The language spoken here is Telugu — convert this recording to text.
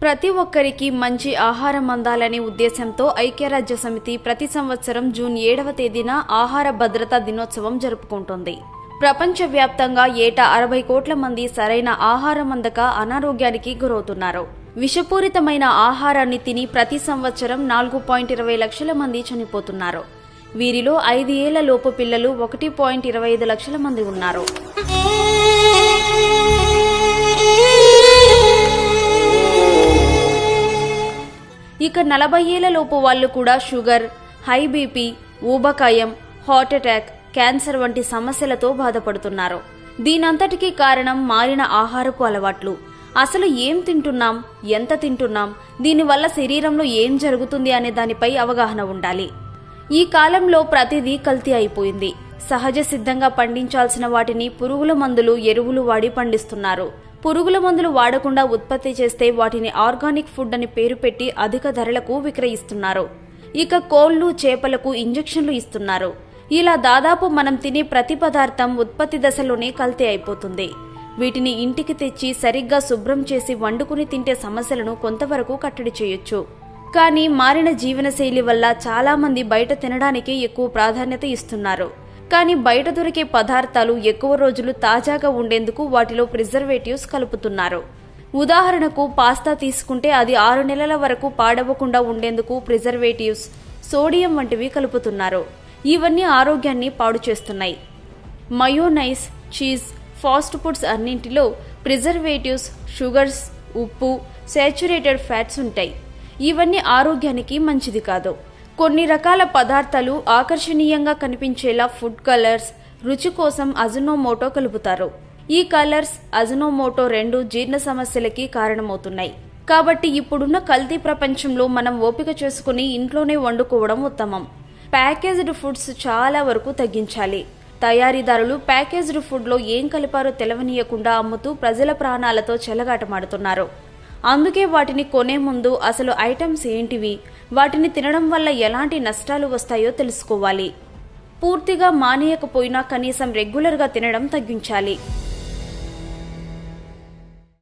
ప్రతి ఒక్కరికి మంచి ఆహారం అందాలనే ఉద్దేశంతో ఐక్యరాజ్య సమితి ప్రతి సంవత్సరం జూన్ 7వ తేదీన ఆహార భద్రతా దినోత్సవం జరుపుకుంటుంది. ప్రపంచవ్యాప్తంగా ఏటా 60 కోట్ల మంది సరైన ఆహారం అందక అనారోగ్యానికి గురవుతున్నారు. విషపూరితమైన ఆహారాన్ని తిని ప్రతి సంవత్సరం 4.20 లక్షల మంది చనిపోతున్నారు. వీరిలో 5 ఏళ్ల లోపు పిల్లలు 1.25 లక్షల మంది ఉన్నారు. ఇక 40 ఏళ్ల లోపు వాళ్లు కూడా షుగర్, హై బీపీ, ఊబకాయం, హార్ట్ అటాక్, క్యాన్సర్ వంటి సమస్యలతో బాధపడుతున్నారు. దీనంతటికీ కారణం మారిన ఆహారపు అలవాట్లు. అసలు ఏం తింటున్నాం, ఎంత తింటున్నాం, దీనివల్ల శరీరంలో ఏం జరుగుతుంది అనే దానిపై అవగాహన ఉండాలి. ఈ కాలంలో ప్రతిదీ కల్తీ అయిపోయింది. సహజ సిద్ధంగా పండించాల్సిన వాటిని పురుగుల మందులు, ఎరువులు వాడి పండిస్తున్నారు. పురుగుల మందులు వాడకుండా ఉత్పత్తి చేస్తే వాటిని ఆర్గానిక్ ఫుడ్ అని పేరు పెట్టి అధిక ధరలకు విక్రయిస్తున్నారు. ఇక కోళ్లు, చేపలకు ఇంజెక్షన్లు ఇస్తున్నారు. ఇలా దాదాపు మనం తినే ప్రతి పదార్థం ఉత్పత్తి దశలోనే కల్తీ అయిపోతుంది. వీటిని ఇంటికి తెచ్చి సరిగ్గా శుభ్రం చేసి వండుకుని తింటే సమస్యలను కొంతవరకు కట్టడి చేయొచ్చు. కానీ మారిన జీవనశైలి వల్ల చాలా మంది బయట తినడానికి ఎక్కువ ప్రాధాన్యత ఇస్తున్నారు. కానీ బయట దొరికే పదార్థాలు ఎక్కువ రోజులు తాజాగా ఉండేందుకు వాటిలో ప్రిజర్వేటివ్స్ కలుపుతున్నారు. ఉదాహరణకు పాస్తా తీసుకుంటే అది 6 నెలల వరకు పాడవకుండా ఉండేందుకు ప్రిజర్వేటివ్స్, సోడియం వంటివి కలుపుతున్నారు. ఇవన్నీ ఆరోగ్యాన్ని పాడు చేస్తున్నాయి. మయోనైస్, చీజ్, ఫాస్ట్ ఫుడ్స్ అన్నింటిలో ప్రిజర్వేటివ్స్, షుగర్స్, ఉప్పు, సాచురేటెడ్ ఫ్యాట్స్ ఉంటాయి. ఇవన్నీ ఆరోగ్యానికి మంచిది కాదు. కొన్ని రకాల పదార్థాలు ఆకర్షణీయంగా కనిపించేలా ఫుడ్ కలర్స్, రుచి కోసం అజినోమోటో కలుపుతారు. ఈ కలర్స్, అజినోమోటో రెండు జీర్ణ సమస్యలకి కారణమవుతున్నాయి. కాబట్టి ఇప్పుడున్న కల్తీ ప్రపంచంలో మనం ఓపిక చేసుకుని ఇంట్లోనే వండుకోవడం ఉత్తమం. ప్యాకేజ్డ్ ఫుడ్స్ చాలా వరకు తగ్గించాలి. తయారీదారులు ప్యాకేజ్డ్ ఫుడ్లో ఏం కలిపారో తెలవనీయకుండా అమ్ముతూ ప్రజల ప్రాణాలతో చెలగాటమాడుతున్నారు. అందుకే వాటిని కొనే ముందు అసలు ఐటమ్స్ ఏంటివి, వాటిని తినడం వల్ల ఎలాంటి నష్టాలు వస్తాయో తెలుసుకోవాలి. పూర్తిగా మానేయకపోయినా కనీసం రెగ్యులర్గా తినడం తగ్గించాలి.